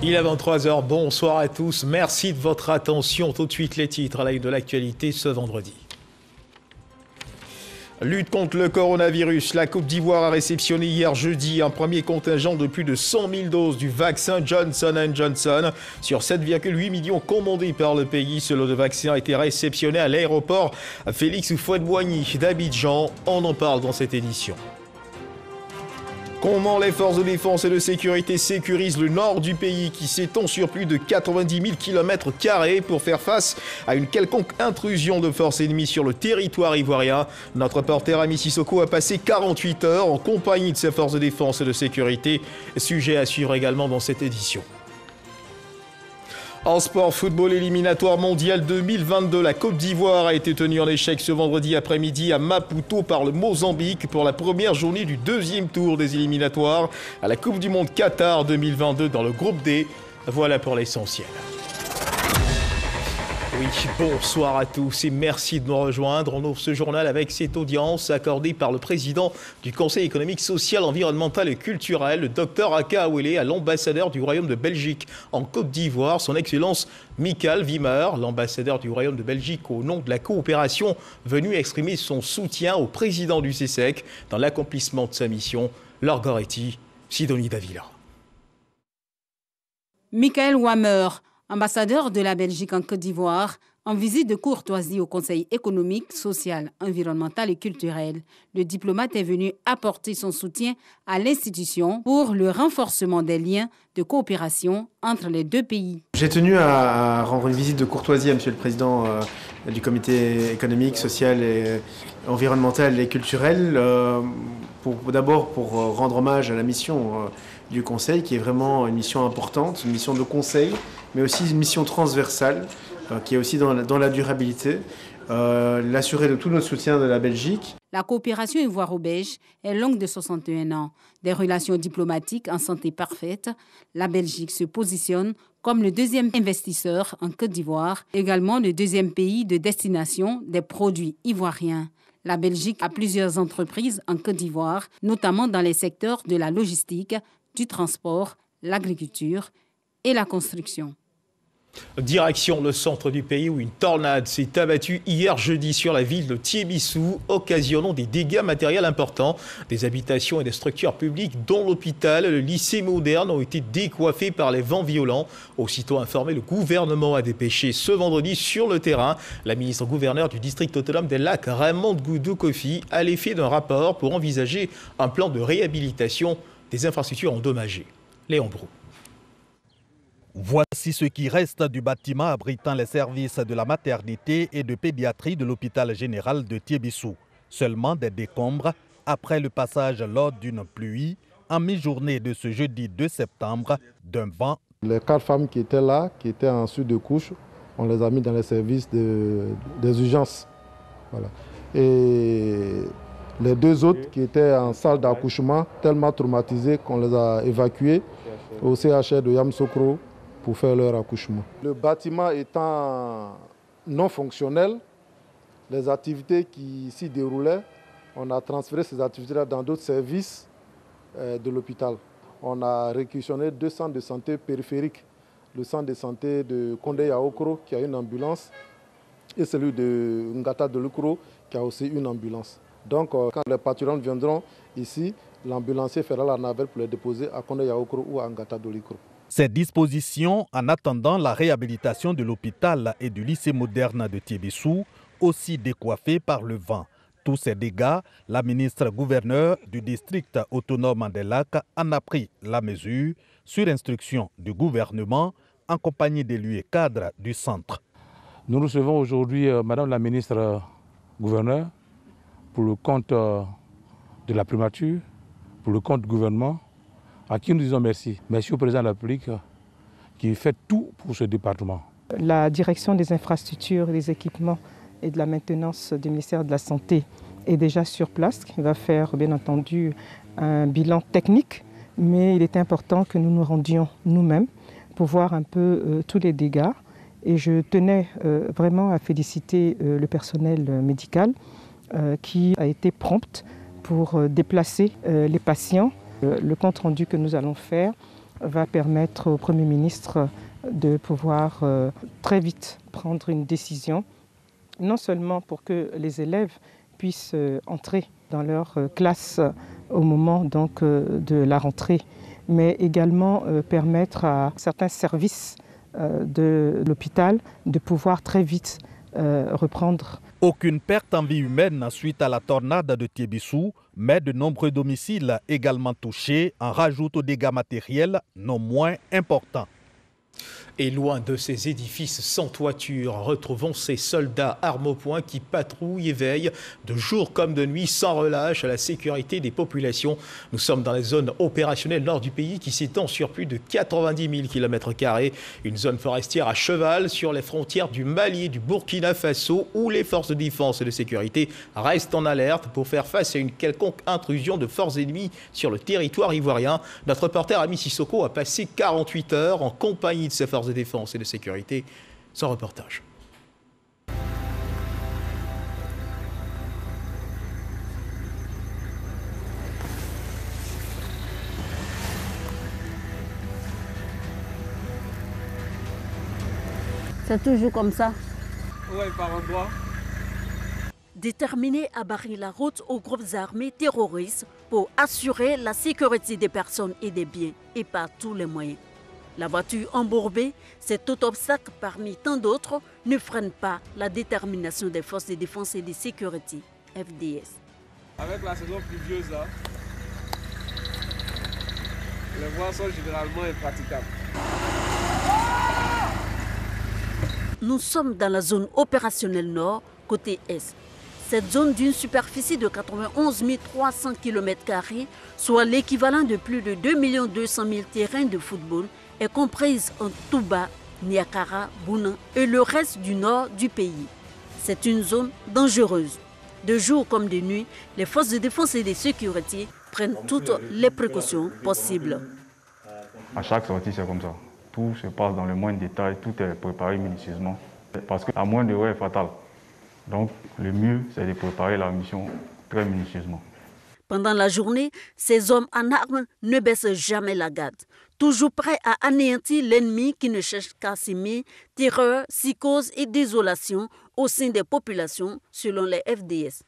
Il est 23h, bonsoir à tous, merci de votre attention. Tout de suite les titres à la une de l'actualité ce vendredi. Lutte contre le coronavirus. La Côte d'Ivoire a réceptionné hier jeudi un premier contingent de plus de 100 000 doses du vaccin Johnson & Johnson. Sur 7,8 millions commandés par le pays, ce lot de vaccins a été réceptionné à l'aéroport Félix Houphouët-Boigny d'Abidjan. On en parle dans cette édition. Comment les forces de défense et de sécurité sécurisent le nord du pays qui s'étend sur plus de 90 000 km² pour faire face à une quelconque intrusion de forces ennemies sur le territoire ivoirien. Notre reporter Ami Sissoko a passé 48 heures en compagnie de ses forces de défense et de sécurité. Sujet à suivre également dans cette édition. En sport, football éliminatoire mondial 2022, la Côte d'Ivoire a été tenue en échec ce vendredi après-midi à Maputo par le Mozambique pour la première journée du deuxième tour des éliminatoires à la Coupe du Monde Qatar 2022 dans le groupe D. Voilà pour l'essentiel. Oui, bonsoir à tous et merci de nous rejoindre. On ouvre ce journal avec cette audience accordée par le président du Conseil économique, social, environnemental et culturel, le Dr Aka Awele, à l'ambassadeur du Royaume de Belgique en Côte d'Ivoire, son Excellence Michael Wimmer, l'ambassadeur du Royaume de Belgique au nom de la coopération, venu exprimer son soutien au président du CESEC dans l'accomplissement de sa mission. Laure Goretti, Sidonie Davila. Michael Wimmer, ambassadeur de la Belgique en Côte d'Ivoire, en visite de courtoisie au Conseil économique, social, environnemental et culturel. Le diplomate est venu apporter son soutien à l'institution pour le renforcement des liens de coopération entre les deux pays. J'ai tenu à rendre une visite de courtoisie à Monsieur le Président du Comité économique, social et environnemental et culturel, d'abord pour rendre hommage à la mission du Conseil, qui est vraiment une mission importante, une mission de conseil, mais aussi une mission transversale, qui est aussi dans la durabilité, l'assurer de tout notre soutien de la Belgique. La coopération ivoiro-belge est longue de 61 ans. Des relations diplomatiques en santé parfaite, la Belgique se positionne comme le deuxième investisseur en Côte d'Ivoire, également le deuxième pays de destination des produits ivoiriens. La Belgique a plusieurs entreprises en Côte d'Ivoire, notamment dans les secteurs de la logistique, du transport, l'agriculture et la construction. Direction le centre du pays où une tornade s'est abattue hier jeudi sur la ville de Thiébissou, occasionnant des dégâts matériels importants. Des habitations et des structures publiques, dont l'hôpital, le lycée moderne, ont été décoiffés par les vents violents. Aussitôt informé, le gouvernement a dépêché ce vendredi sur le terrain la ministre-gouverneure du district autonome des Lacs, Raymonde Goudou-Kofi, à l'effet d'un rapport pour envisager un plan de réhabilitation des infrastructures endommagées. Léon Brou. Voici ce qui reste du bâtiment abritant les services de la maternité et de pédiatrie de l'hôpital général de Thiébissou. Seulement des décombres après le passage lors d'une pluie en mi-journée de ce jeudi 2 septembre d'un vent. Les 4 femmes qui étaient là, qui étaient en suite de couche, on les a mis dans les services des urgences. Voilà. Et les 2 autres qui étaient en salle d'accouchement, tellement traumatisés qu'on les a évacués au CHR de Yamoussoukro pour faire leur accouchement. Le bâtiment étant non fonctionnel, les activités qui s'y déroulaient, on a transféré ces activités-là dans d'autres services de l'hôpital. On a réquisitionné 2 centres de santé périphériques. Le centre de santé de Kondé Yaokro qui a une ambulance et celui de Ngata de Lukro qui a aussi une ambulance. Donc quand les patrons viendront ici, l'ambulancier fera la navette pour les déposer à Kondé Yaokro ou à Ngata de Lukro. Ces dispositions en attendant la réhabilitation de l'hôpital et du lycée moderne de Thiébissou, aussi décoiffés par le vent. Tous ces dégâts, la ministre-gouverneure du district autonome des Lacs en a pris la mesure sur instruction du gouvernement en compagnie d'élus et cadres du centre. Nous recevons aujourd'hui Madame la ministre-gouverneure pour le compte de la primature, pour le compte du gouvernement, à qui nous disons merci. Merci au président de la République qui fait tout pour ce département. La direction des infrastructures, des équipements et de la maintenance du ministère de la Santé est déjà sur place. Il va faire bien entendu un bilan technique, mais il est important que nous nous rendions nous-mêmes pour voir un peu tous les dégâts. Et je tenais vraiment à féliciter le personnel médical qui a été prompt pour déplacer les patients. Le compte rendu que nous allons faire va permettre au Premier ministre de pouvoir très vite prendre une décision, non seulement pour que les élèves puissent entrer dans leur classe au moment donc, de la rentrée, mais également permettre à certains services de l'hôpital de pouvoir très vite reprendre. Aucune perte en vie humaine suite à la tornade de Tiébissou, mais de nombreux domiciles également touchés en rajoutent aux dégâts matériels non moins importants. Et loin de ces édifices sans toiture, retrouvons ces soldats armes au poing qui patrouillent et veillent de jour comme de nuit sans relâche à la sécurité des populations. Nous sommes dans la zone opérationnelle nord du pays qui s'étend sur plus de 90 000 km². Une zone forestière à cheval sur les frontières du Mali et du Burkina Faso où les forces de défense et de sécurité restent en alerte pour faire face à une quelconque intrusion de forces ennemies sur le territoire ivoirien. Notre reporter Ami Sissoko a passé 48 heures en compagnie de ces forces de défense et de sécurité. Sans reportage. C'est toujours comme ça. Ouais, par endroit. Déterminé à barrer la route aux groupes armés terroristes pour assurer la sécurité des personnes et des biens et par tous les moyens. La voiture embourbée, cet autre obstacle parmi tant d'autres, ne freine pas la détermination des forces de défense et de sécurité, FDS. Avec la saison pluvieuse, là, les voies sont généralement impraticables. Nous sommes dans la zone opérationnelle nord, côté est. Cette zone d'une superficie de 91 300 km², soit l'équivalent de plus de 2 200 000 terrains de football, est comprise en Touba, Niakara, Bouna et le reste du nord du pays. C'est une zone dangereuse. De jour comme de nuit, les forces de défense et de sécurité prennent toutes les précautions possibles. À chaque sortie, c'est comme ça. Tout se passe dans le moindre détail, tout est préparé minutieusement. Parce que la moindre erreur est fatale. Donc le mieux, c'est de préparer la mission très minutieusement. Pendant la journée, ces hommes en armes ne baissent jamais la garde, toujours prêts à anéantir l'ennemi qui ne cherche qu'à s'aimer, terreur, psychose et désolation au sein des populations, selon les FDS.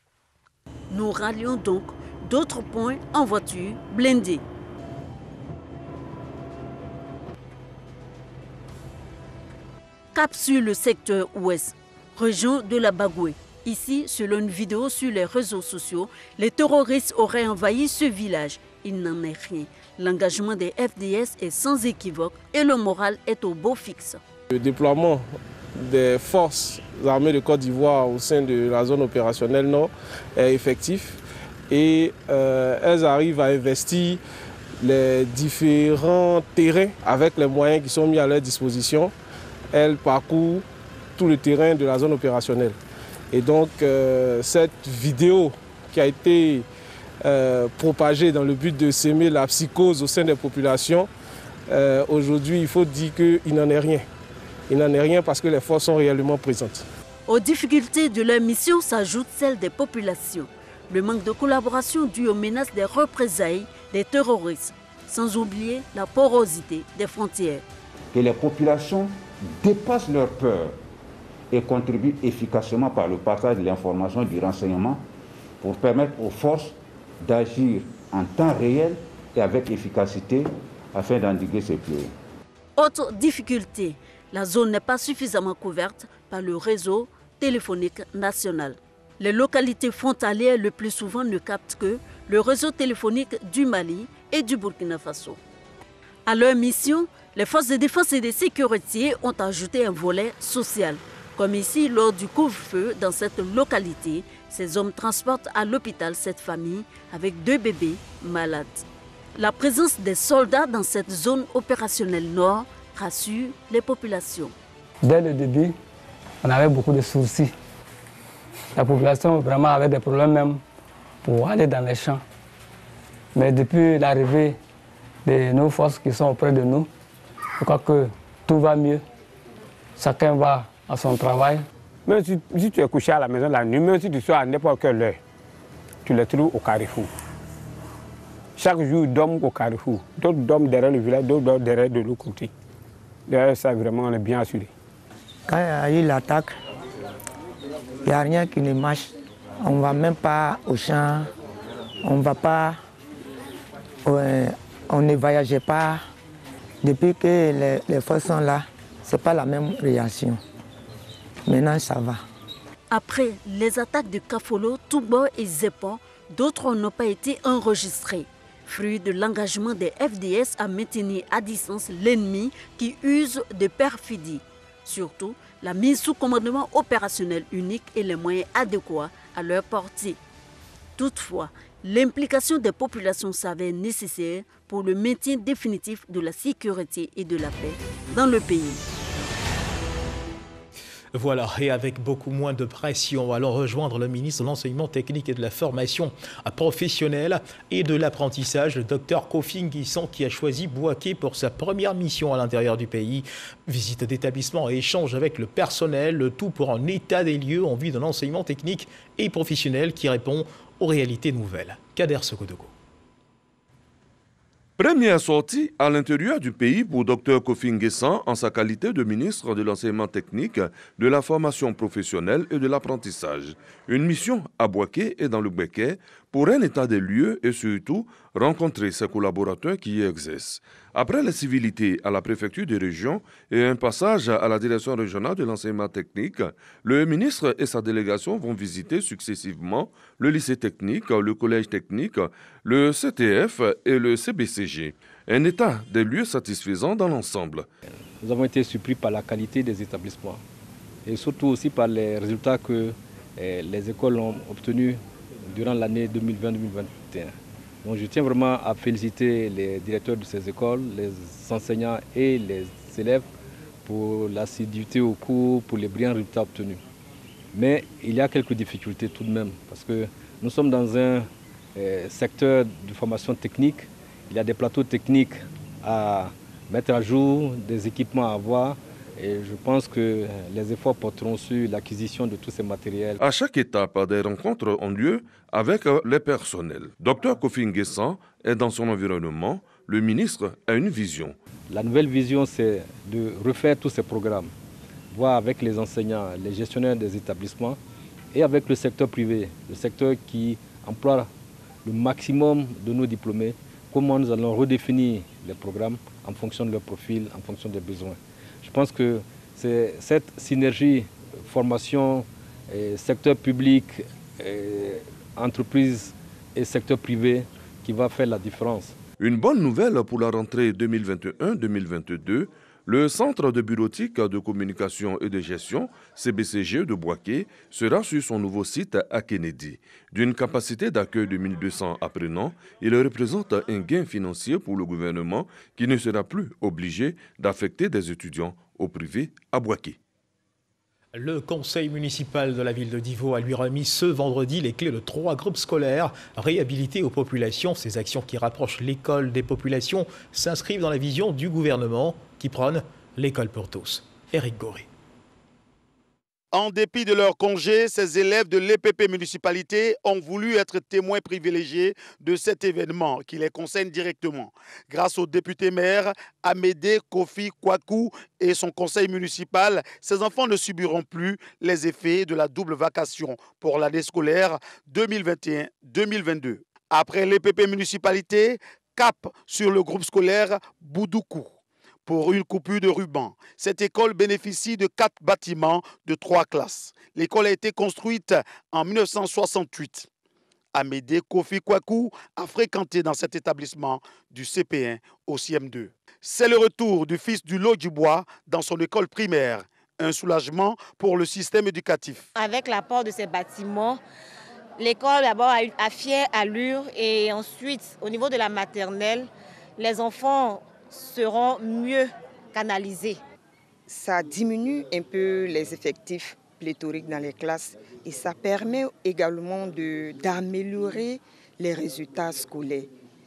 Nous rallions donc d'autres points en voiture blindée. Cap sur le secteur ouest, région de la Bagoué. Ici, selon une vidéo sur les réseaux sociaux, les terroristes auraient envahi ce village. Il n'en est rien. L'engagement des FDS est sans équivoque et le moral est au beau fixe. Le déploiement des forces armées de Côte d'Ivoire au sein de la zone opérationnelle nord est effectif et elles arrivent à investir les différents terrains avec les moyens qui sont mis à leur disposition. Elles parcourent tout le terrain de la zone opérationnelle. Et donc cette vidéo qui a été propagée dans le but de s'aimer la psychose au sein des populations, aujourd'hui il faut dire qu'il n'en est rien. Il n'en est rien parce que les forces sont réellement présentes. Aux difficultés de leur mission s'ajoute celle des populations. Le manque de collaboration dû aux menaces des représailles des terroristes, sans oublier la porosité des frontières. Que les populations dépassent leur peur et contribuent efficacement par le partage de l'information et du renseignement pour permettre aux forces d'agir en temps réel et avec efficacité afin d'endiguer ces fléaux. Autre difficulté, la zone n'est pas suffisamment couverte par le réseau téléphonique national. Les localités frontalières le plus souvent ne captent que le réseau téléphonique du Mali et du Burkina Faso. À leur mission, les forces de défense et de sécurité ont ajouté un volet social. Comme ici, lors du couvre-feu dans cette localité, ces hommes transportent à l'hôpital cette famille avec 2 bébés malades. La présence des soldats dans cette zone opérationnelle nord rassure les populations. Dès le début, on avait beaucoup de soucis. La population vraiment avait des problèmes même pour aller dans les champs. Mais depuis l'arrivée de nos forces qui sont auprès de nous, je crois que tout va mieux. Chacun va à son travail. Même si tu es couché à la maison la nuit, même si tu sois à n'importe quelle heure, tu les trouves au carrefour. Chaque jour, ils dorment au carrefour. D'autres dorment derrière le village, d'autres dorment derrière de l'autre côté. Derrière ça, vraiment, on est bien assuré. Quand il y a eu l'attaque, il n'y a rien qui ne marche. On ne va même pas au champ, on ne va pas, on ne voyageait pas. Depuis que les forces sont là, ce n'est pas la même réaction. Maintenant, ça va. Après les attaques de Kafolo, Toubo et Zepon, d'autres n'ont pas été enregistrés. Fruit de l'engagement des FDS à maintenir à distance l'ennemi qui use de perfidie. Surtout, la mise sous commandement opérationnel unique et les moyens adéquats à leur portée. Toutefois, l'implication des populations s'avère nécessaire pour le maintien définitif de la sécurité et de la paix dans le pays. Voilà, et avec beaucoup moins de pression, allons rejoindre le ministre de l'Enseignement technique et de la formation professionnelle et de l'apprentissage, le Dr Kofi Nguissan, qui a choisi Bouaké pour sa première mission à l'intérieur du pays. Visite d'établissement et échange avec le personnel, le tout pour un état des lieux en vue de l'enseignement technique et professionnel qui répond aux réalités nouvelles. Kader Sokodogo. Première sortie à l'intérieur du pays pour Dr Kofi Nguissan en sa qualité de ministre de l'enseignement technique, de la formation professionnelle et de l'apprentissage. Une mission à Bouaké et dans le Béké pour un état des lieux et surtout rencontrer ses collaborateurs qui y exercent. Après les civilités à la préfecture de région et un passage à la direction régionale de l'enseignement technique, le ministre et sa délégation vont visiter successivement le lycée technique, le collège technique, le CTF et le CBCG. Un état des lieux satisfaisant dans l'ensemble. Nous avons été surpris par la qualité des établissements et surtout aussi par les résultats que les écoles ont obtenus durant l'année 2020-2021. Donc je tiens vraiment à féliciter les directeurs de ces écoles, les enseignants et les élèves pour l'assiduité au cours, pour les brillants résultats obtenus. Mais il y a quelques difficultés tout de même, parce que nous sommes dans un secteur de formation technique. Il y a des plateaux techniques à mettre à jour, des équipements à avoir. Et je pense que les efforts porteront sur l'acquisition de tous ces matériels. À chaque étape, des rencontres ont lieu avec les personnels. Dr Kofi Nguissan est dans son environnement. Le ministre a une vision. La nouvelle vision, c'est de refaire tous ces programmes, voir avec les enseignants, les gestionnaires des établissements et avec le secteur privé, le secteur qui emploie le maximum de nos diplômés, comment nous allons redéfinir les programmes en fonction de leur profil, en fonction des besoins. Je pense que c'est cette synergie formation, secteur public, entreprise et secteur privé qui va faire la différence. Une bonne nouvelle pour la rentrée 2021-2022, le Centre de bureautique, de communication et de gestion, CBCG de Bouaké, sera sur son nouveau site à Kennedy. D'une capacité d'accueil de 1200 apprenants, il représente un gain financier pour le gouvernement qui ne sera plus obligé d'affecter des étudiants au privé à Bouaké. Le conseil municipal de la ville de Divo a lui remis ce vendredi les clés de 3 groupes scolaires réhabilités aux populations. Ces actions qui rapprochent l'école des populations s'inscrivent dans la vision du gouvernement qui prône l'école pour tous. Éric Goré. En dépit de leur congé, ces élèves de l'EPP municipalité ont voulu être témoins privilégiés de cet événement qui les concerne directement. Grâce au député maire Amédée Kofi Kwaku et son conseil municipal, ces enfants ne subiront plus les effets de la double vacation pour l'année scolaire 2021-2022. Après l'EPP municipalité, cap sur le groupe scolaire Boudoukou. Pour une coupure de ruban, cette école bénéficie de 4 bâtiments de 3 classes. L'école a été construite en 1968. Amédée Kofi Kwaku a fréquenté dans cet établissement du CP1 au CM2. C'est le retour du fils du lot du bois dans son école primaire. Un soulagement pour le système éducatif. Avec l'apport de ces bâtiments, l'école d'abord a fière allure et ensuite, au niveau de la maternelle, les enfants seront mieux canalisés. Ça diminue un peu les effectifs pléthoriques dans les classes et ça permet également d'améliorer les résultats scolaires.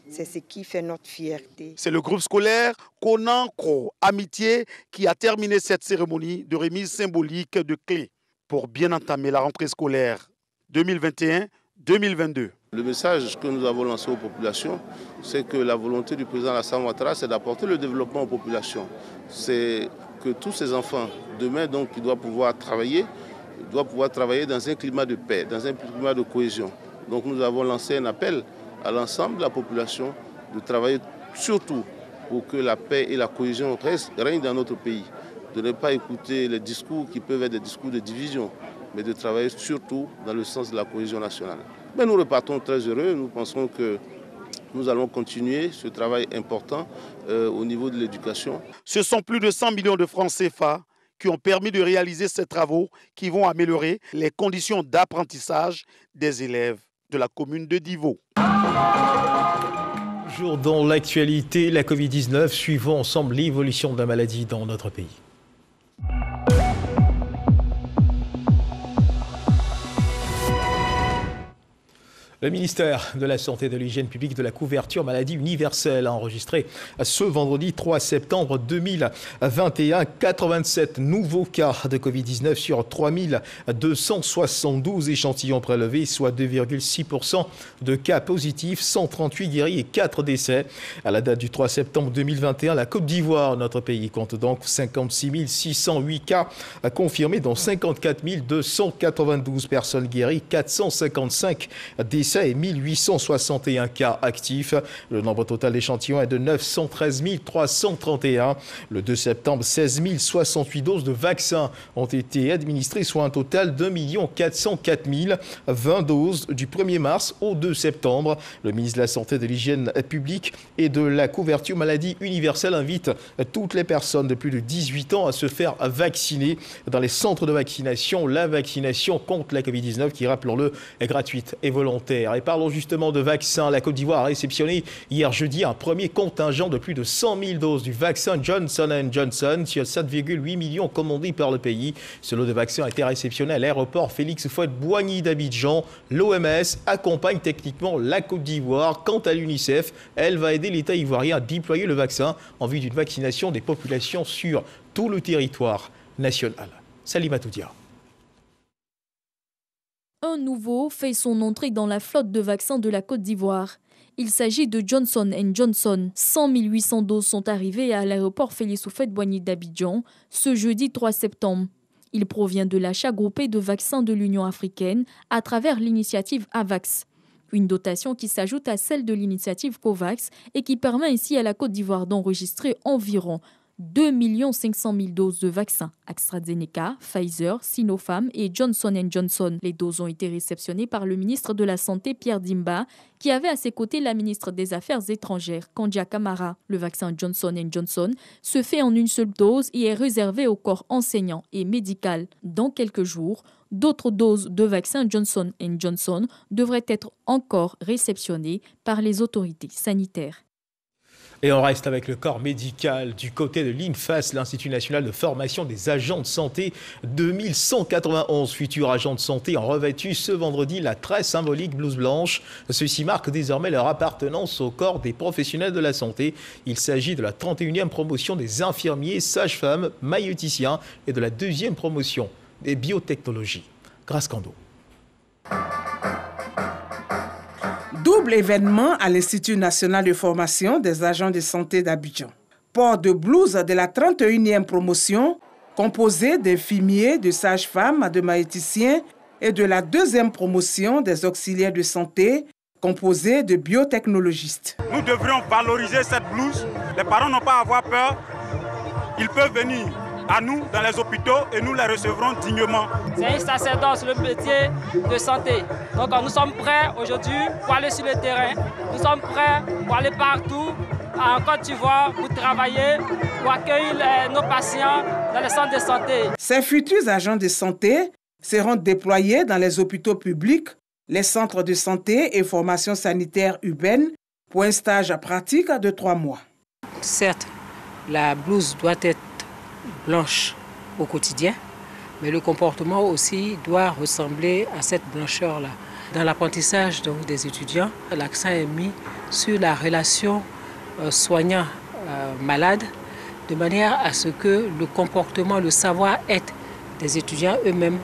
C'est ce qui fait notre fierté. C'est le groupe scolaire Konankro Amitié qui a terminé cette cérémonie de remise symbolique de clés pour bien entamer la rentrée scolaire 2022. Le message que nous avons lancé aux populations, c'est que la volonté du président Alassane Ouattara, c'est d'apporter le développement aux populations. C'est que tous ces enfants, demain, donc, ils doivent pouvoir travailler dans un climat de paix, dans un climat de cohésion. Donc nous avons lancé un appel à l'ensemble de la population de travailler surtout pour que la paix et la cohésion règnent dans notre pays. De ne pas écouter les discours qui peuvent être des discours de division, mais de travailler surtout dans le sens de la cohésion nationale. Mais nous repartons très heureux, nous pensons que nous allons continuer ce travail important au niveau de l'éducation. Ce sont plus de 100 millions de francs CFA qui ont permis de réaliser ces travaux qui vont améliorer les conditions d'apprentissage des élèves de la commune de Divo. Jour dans l'actualité, la Covid-19, suivons ensemble l'évolution de la maladie dans notre pays. Le ministère de la Santé et de l'Hygiène publique de la couverture maladie universelle a enregistré ce vendredi 3 septembre 2021 87 nouveaux cas de Covid-19 sur 3272 échantillons prélevés, soit 2,6% de cas positifs, 138 guéris et 4 décès. À la date du 3 septembre 2021, la Côte d'Ivoire, notre pays, compte donc 56 608 cas confirmés, dont 54 292 personnes guéries, 455 décès et 1861 cas actifs. Le nombre total d'échantillons est de 913 331. Le 2 septembre, 16 068 doses de vaccins ont été administrées, soit un total de 1 404 020 doses du 1er mars au 2 septembre. Le ministre de la Santé, de l'Hygiène publique et de la couverture maladie universelle invite toutes les personnes de plus de 18 ans à se faire vacciner dans les centres de vaccination. La vaccination contre la Covid-19 qui, rappelons-le, est gratuite et volontaire. Et parlons justement de vaccins. La Côte d'Ivoire a réceptionné hier jeudi un premier contingent de plus de 100 000 doses du vaccin Johnson & Johnson sur 7,8 millions commandés par le pays. Ce lot de vaccins a été réceptionné à l'aéroport Félix Houphouët-Boigny d'Abidjan. L'OMS accompagne techniquement la Côte d'Ivoire. Quant à l'UNICEF, elle va aider l'État ivoirien à déployer le vaccin en vue d'une vaccination des populations sur tout le territoire national. Salimatou Dia. Un nouveau fait son entrée dans la flotte de vaccins de la Côte d'Ivoire. Il s'agit de Johnson & Johnson. 100 800 doses sont arrivées à l'aéroport Félix Houphouët-Boigny d'Abidjan ce jeudi 3 septembre. Il provient de l'achat groupé de vaccins de l'Union africaine à travers l'initiative AVAX. Une dotation qui s'ajoute à celle de l'initiative COVAX et qui permet ainsi à la Côte d'Ivoire d'enregistrer environ 2 500 000 doses de vaccins AstraZeneca, Pfizer, Sinopharm et Johnson & Johnson. Les doses ont été réceptionnées par le ministre de la Santé, Pierre Dimba, qui avait à ses côtés la ministre des Affaires étrangères, Kandia Camara. Le vaccin Johnson & Johnson se fait en une seule dose et est réservé au corps enseignant et médical. Dans quelques jours, d'autres doses de vaccin Johnson & Johnson devraient être encore réceptionnées par les autorités sanitaires. Et on reste avec le corps médical du côté de l'INFAS, l'Institut national de formation des agents de santé. 2191 futurs agents de santé ont revêtu ce vendredi la très symbolique blouse blanche. Ceci marque désormais leur appartenance au corps des professionnels de la santé. Il s'agit de la 31e promotion des infirmiers, sages-femmes, maïeuticiens et de la 2e promotion des biotechnologies. Grâce Kando. Double événement à l'Institut national de formation des agents de santé d'Abidjan. Port de blouse de la 31e promotion, composée d'infirmiers, de sages-femmes, de maïeuticiens et de la 2e promotion des auxiliaires de santé, composée de biotechnologistes. Nous devrions valoriser cette blouse. Les parents n'ont pas à avoir peur. Ils peuvent venir à nous dans les hôpitaux et nous les recevrons dignement. C'est un sacerdoce, le métier de santé. Donc nous sommes prêts aujourd'hui pour aller sur le terrain. Nous sommes prêts pour aller partout en Côte d'Ivoire pour travailler, pour accueillir nos patients dans les centres de santé. Ces futurs agents de santé seront déployés dans les hôpitaux publics, les centres de santé et formations sanitaires urbaines pour un stage pratique de 3 mois. Certes, la blouse doit être blanche au quotidien, mais le comportement aussi doit ressembler à cette blancheur-là. Dans l'apprentissage des étudiants, l'accent est mis sur la relation soignant-malade, de manière à ce que le comportement, le savoir-être des étudiants eux-mêmes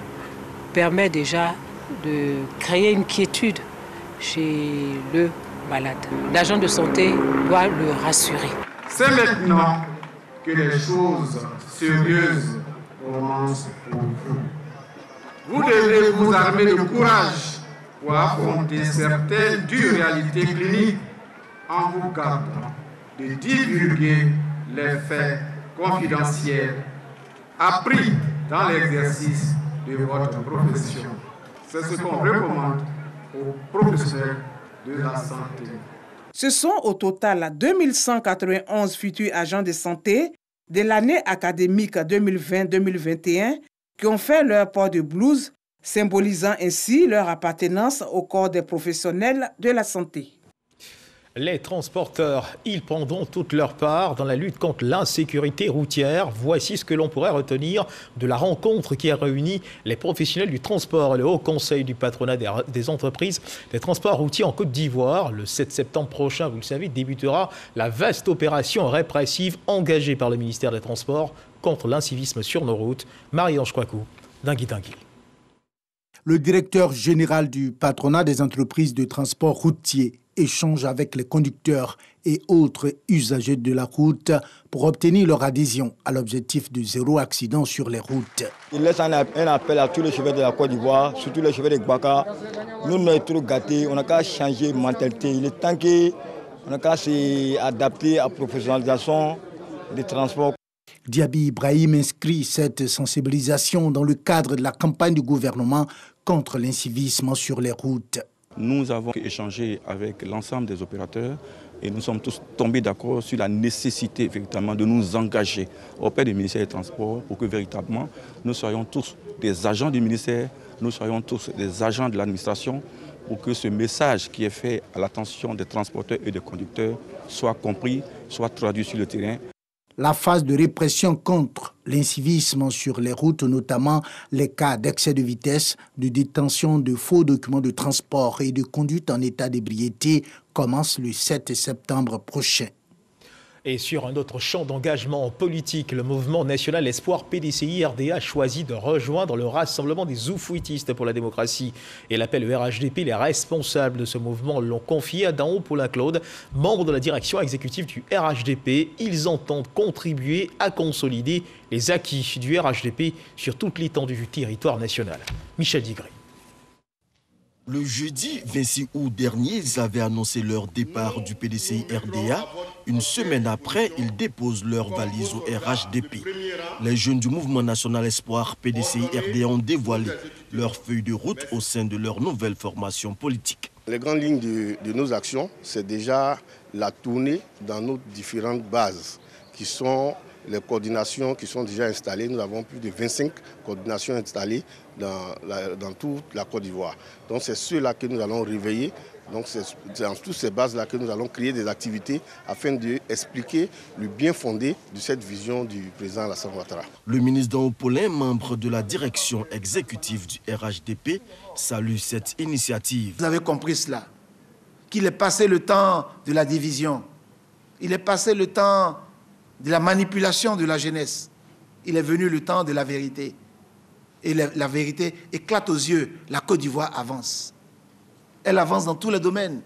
permet déjà de créer une quiétude chez le malade. L'agent de santé doit le rassurer. C'est maintenant que les choses sérieuses commencent pour vous. Vous devez vous armer de courage pour affronter certaines dures réalités cliniques en vous gardant de divulguer les faits confidentiels appris dans l'exercice de votre profession. C'est ce qu'on recommande aux professionnels de la santé. Ce sont au total 2191 futurs agents de santé de l'année académique 2020-2021 qui ont fait leur port de blouse, symbolisant ainsi leur appartenance au corps des professionnels de la santé. Les transporteurs, ils prendront toute leur part dans la lutte contre l'insécurité routière. Voici ce que l'on pourrait retenir de la rencontre qui a réuni les professionnels du transport et le Haut Conseil du patronat des entreprises des transports routiers en Côte d'Ivoire. Le 7 septembre prochain, vous le savez, débutera la vaste opération répressive engagée par le ministère des Transports contre l'incivisme sur nos routes. Marie-Ange Kouakou, d'Ingui-Dingui. Le directeur général du patronat des entreprises de transport routier échange avec les conducteurs et autres usagers de la route pour obtenir leur adhésion à l'objectif de zéro accident sur les routes. Il laisse un appel à tous les chauffeurs de la Côte d'Ivoire, surtout les chauffeurs de Gbaka. Nous, on est trop gâtés, on n'a qu'à changer de mentalité. Il est temps qu'on n'a qu'à s'adapter à la professionnalisation des transports. Diaby Ibrahim inscrit cette sensibilisation dans le cadre de la campagne du gouvernement contre l'incivisme sur les routes. Nous avons échangé avec l'ensemble des opérateurs et nous sommes tous tombés d'accord sur la nécessité véritablement de nous engager auprès du ministère des Transports pour que véritablement nous soyons tous des agents du ministère, nous soyons tous des agents de l'administration pour que ce message qui est fait à l'attention des transporteurs et des conducteurs soit compris, soit traduit sur le terrain. La phase de répression contre l'incivisme sur les routes, notamment les cas d'excès de vitesse, de détention de faux documents de transport et de conduite en état d'ébriété, commence le 7 septembre prochain. Et sur un autre champ d'engagement politique, le mouvement national Espoir PDCI-RDA a choisi de rejoindre le rassemblement des oufouitistes pour la démocratie. Et l'appel au RHDP, les responsables de ce mouvement l'ont confié à Danho Paulin-Claude, membre de la direction exécutive du RHDP. Ils entendent contribuer à consolider les acquis du RHDP sur toute l'étendue du territoire national. Michel Digré. Le jeudi 26 août dernier, ils avaient annoncé leur départ du PDCI-RDA. Une semaine après, ils déposent leurs valises au RHDP. Les jeunes du mouvement national Espoir PDCI-RDA ont dévoilé leur feuille de route au sein de leur nouvelle formation politique. Les grandes lignes de nos actions, c'est déjà la tournée dans nos différentes bases qui sont les coordinations qui sont déjà installées. Nous avons plus de 25 coordinations installées dans toute la Côte d'Ivoire. Donc c'est ceux-là que nous allons réveiller. Donc c'est dans toutes ces bases-là que nous allons créer des activités afin d'expliquer le bien fondé de cette vision du président Alassane Ouattara. Le ministre Danho Paulin, membre de la direction exécutive du RHDP, salue cette initiative. Vous avez compris cela, qu'il est passé le temps de la division, il est passé le temps de la manipulation de la jeunesse. Il est venu le temps de la vérité. Et la vérité éclate aux yeux. La Côte d'Ivoire avance. Elle avance dans tous les domaines.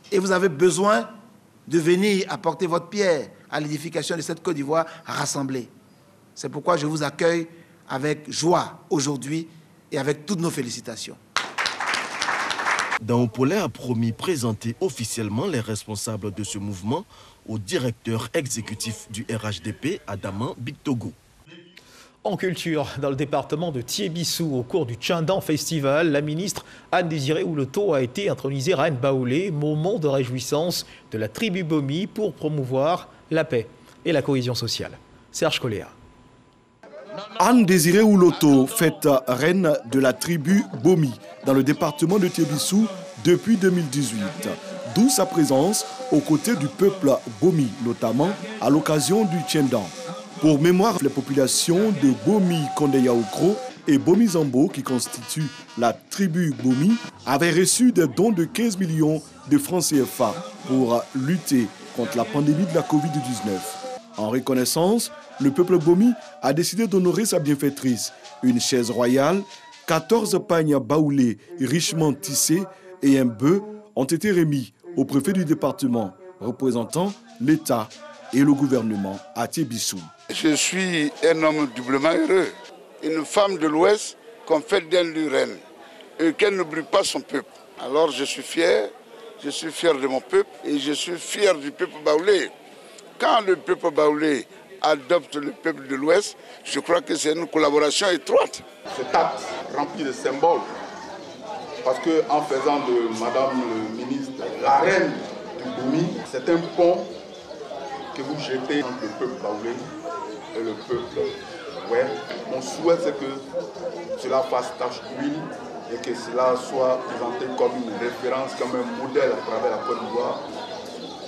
Et vous avez besoin de venir apporter votre pierre à l'édification de cette Côte d'Ivoire rassemblée. C'est pourquoi je vous accueille avec joie aujourd'hui et avec toutes nos félicitations. Danho Paulin a promis présenter officiellement les responsables de ce mouvement au directeur exécutif du RHDP, Adaman Bictogo. En culture, dans le département de Thiébissou, au cours du Tchindan Festival, la ministre Anne-Désirée Ouloto a été intronisée reine Baoulé, moment de réjouissance de la tribu Bomi pour promouvoir la paix et la cohésion sociale. Serge Coléa. Anne-Désirée Ouloto, faite reine de la tribu Bomi dans le département de Thiébissou depuis 2018. D'où sa présence aux côtés du peuple Bomi, notamment à l'occasion du Tchindan. Pour mémoire, les populations de Bomi Kondeyaokro et Bomi Zambo, qui constituent la tribu Bomi, avaient reçu des dons de 15 millions de francs CFA pour lutter contre la pandémie de la Covid-19. En reconnaissance, le peuple Bomi a décidé d'honorer sa bienfaitrice, une chaise royale 14 pagnes baoulées richement tissées et un bœuf ont été remis au préfet du département représentant l'État et le gouvernement à Tébissou. Je suis un homme doublement heureux, une femme de l'Ouest qu'on fait d'elle reine et qu'elle n'oublie pas son peuple. Alors je suis fier de mon peuple et je suis fier du peuple baoulé. Quand le peuple baoulé adopte le peuple de l'Ouest, je crois que c'est une collaboration étroite. Cet acte rempli de symboles, parce qu'en faisant de Madame le ministre la reine du Boumi, c'est un pont que vous jetez entre le peuple baoulé et le peuple ouest. Mon souhait, c'est que cela fasse tache d'huile et que cela soit présenté comme une référence, comme un modèle à travers la Côte d'Ivoire,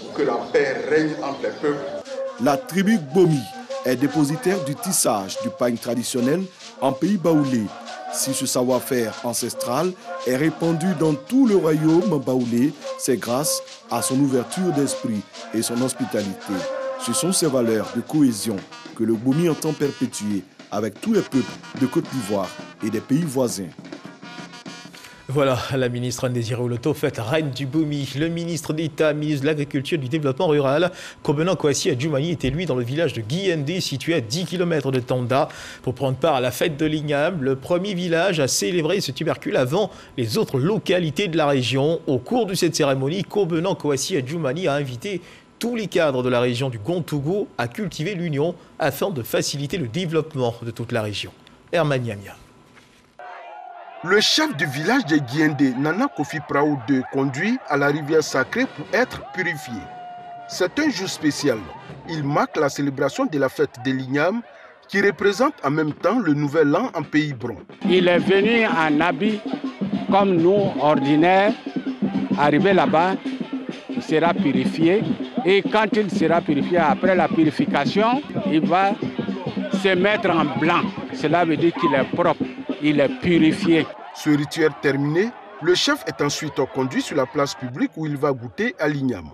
pour que la paix règne entre les peuples. La tribu Bomi est dépositaire du tissage du pagne traditionnel en pays baoulé. Si ce savoir-faire ancestral est répandu dans tout le royaume baoulé, c'est grâce à son ouverture d'esprit et son hospitalité. Ce sont ces valeurs de cohésion que le Bomi entend perpétuer avec tous les peuples de Côte d'Ivoire et des pays voisins. Voilà, la ministre Anne-Désirée Oloto, faite reine du Bomi. Le ministre d'État, ministre de l'Agriculture et du Développement rural, Kobenang Kouassi Adjoumani, était lui dans le village de Guiendé, situé à 10 km de Tanda, pour prendre part à la fête de l'igname, le premier village à célébrer ce tubercule avant les autres localités de la région. Au cours de cette cérémonie, Kobenang Kouassi Adjoumani a invité tous les cadres de la région du Gontougou à cultiver l'union afin de faciliter le développement de toute la région. Herman Niamia. Le chef du village de Guiendé, Nana Kofi Praou II, conduit à la rivière sacrée pour être purifié. C'est un jour spécial. Il marque la célébration de la fête de l'igname qui représente en même temps le nouvel an en pays bron. Il est venu en habit comme nous, ordinaires. Arrivé là-bas, il sera purifié. Et quand il sera purifié, après la purification, il va se mettre en blanc. Cela veut dire qu'il est propre. Il est purifié. Ce rituel terminé, le chef est ensuite conduit sur la place publique où il va goûter à l'igname.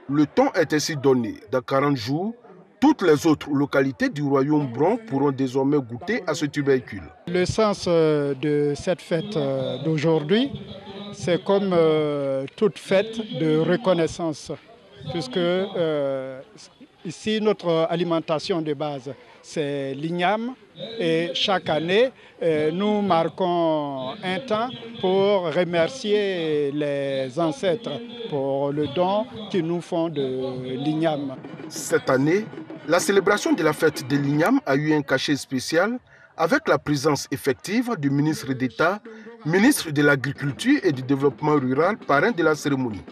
Le temps est ainsi donné. Dans 40 jours, toutes les autres localités du royaume bron pourront désormais goûter à ce tubercule. Le sens de cette fête d'aujourd'hui, c'est comme toute fête de reconnaissance, puisque ici notre alimentation de base, c'est l'igname. Et chaque année, nous marquons un temps pour remercier les ancêtres pour le don qu'ils nous font de l'igname. Cette année, la célébration de la fête de l'igname a eu un cachet spécial avec la présence effective du ministre d'État, ministre de l'Agriculture et du Développement rural, parrain de la cérémonie.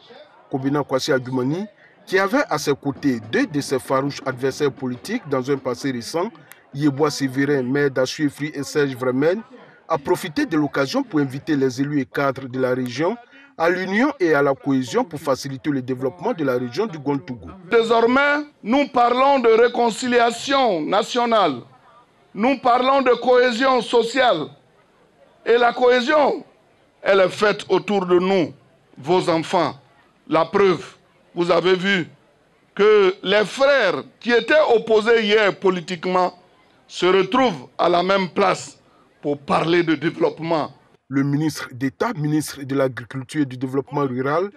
Kobenang Kouassi Adjoumani, qui avait à ses côtés deux de ses farouches adversaires politiques dans un passé récent, Yeboah Sévérin, maire d'Achouefri et Serge Vremen, a profité de l'occasion pour inviter les élus et cadres de la région à l'union et à la cohésion pour faciliter le développement de la région du Gontougou. Désormais, nous parlons de réconciliation nationale. Nous parlons de cohésion sociale. Et la cohésion, elle est faite autour de nous, vos enfants. La preuve, vous avez vu que les frères qui étaient opposés hier politiquement se retrouvent à la même place pour parler de développement. Le ministre d'État, ministre de l'Agriculture et du Développement rural,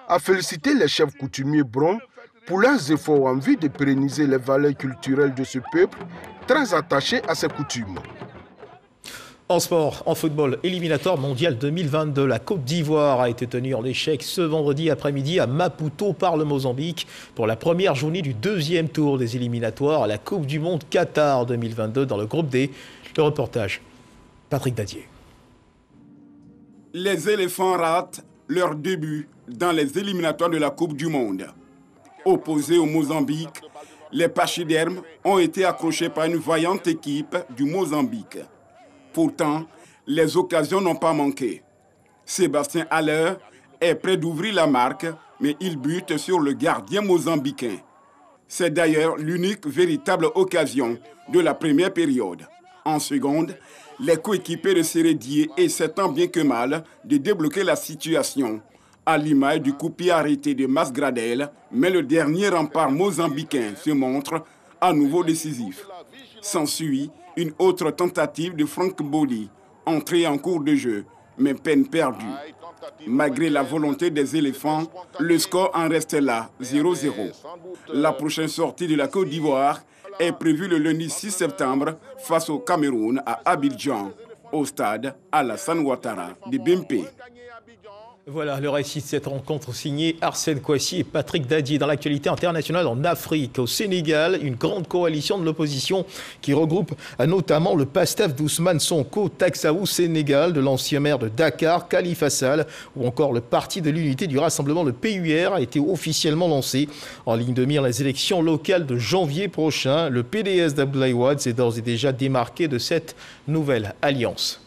a félicité les chefs coutumiers brons pour leurs efforts en vue de pérenniser les valeurs culturelles de ce peuple, très attaché à ses coutumes. En sport, en football, éliminatoire mondial 2022, la Côte d'Ivoire a été tenue en échec ce vendredi après-midi à Maputo par le Mozambique pour la première journée du deuxième tour des éliminatoires à la Coupe du Monde Qatar 2022 dans le groupe D. Le reportage, Patrick Dadier. Les éléphants ratent leur début dans les éliminatoires de la Coupe du Monde. Opposés au Mozambique, les pachydermes ont été accrochés par une vaillante équipe du Mozambique. Pourtant, les occasions n'ont pas manqué. Sébastien Haller est prêt d'ouvrir la marque, mais il bute sur le gardien mozambicain. C'est d'ailleurs l'unique véritable occasion de la première période. En seconde, les coéquipiers de Sérédier essaient tant bien que mal de débloquer la situation, à l'image du coup-pied arrêté de Masgradel, mais le dernier rempart mozambicain se montre à nouveau décisif. S'ensuit une autre tentative de Franck Boli, Entrée en cours de jeu, mais peine perdue. Malgré la volonté des éléphants, le score en reste là, 0-0. La prochaine sortie de la Côte d'Ivoire est prévue le lundi 6 septembre face au Cameroun à Abidjan, au stade Alassane Ouattara de Bempé. Voilà le récit de cette rencontre signée Arsène Kouassi et Patrick Dadier. Dans l'actualité internationale en Afrique, au Sénégal, une grande coalition de l'opposition qui regroupe notamment le PASTEF d'Ousmane Sonko, Taksaou Sénégal, de l'ancien maire de Dakar, Khalifa Sall, ou encore le Parti de l'Unité du Rassemblement, le PUR, a été officiellement lancé. En ligne de mire les élections locales de janvier prochain, le PDS d'Abdoulaye Wade s'est d'ores et déjà démarqué de cette nouvelle alliance.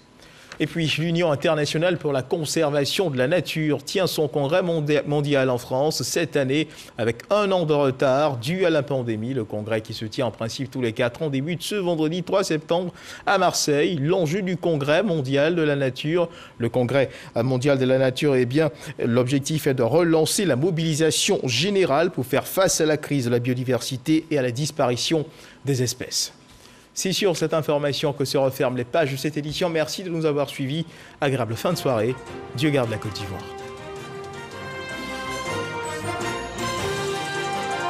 Et puis, l'Union internationale pour la conservation de la nature tient son congrès mondial en France cette année avec 1 an de retard dû à la pandémie. Le congrès qui se tient en principe tous les 4 ans débute ce vendredi 3 septembre à Marseille. L'enjeu du congrès mondial de la nature. Le congrès mondial de la nature, eh bien, l'objectif est de relancer la mobilisation générale pour faire face à la crise de la biodiversité et à la disparition des espèces. C'est sur cette information que se referment les pages de cette édition. Merci de nous avoir suivis. Agréable fin de soirée. Dieu garde la Côte d'Ivoire.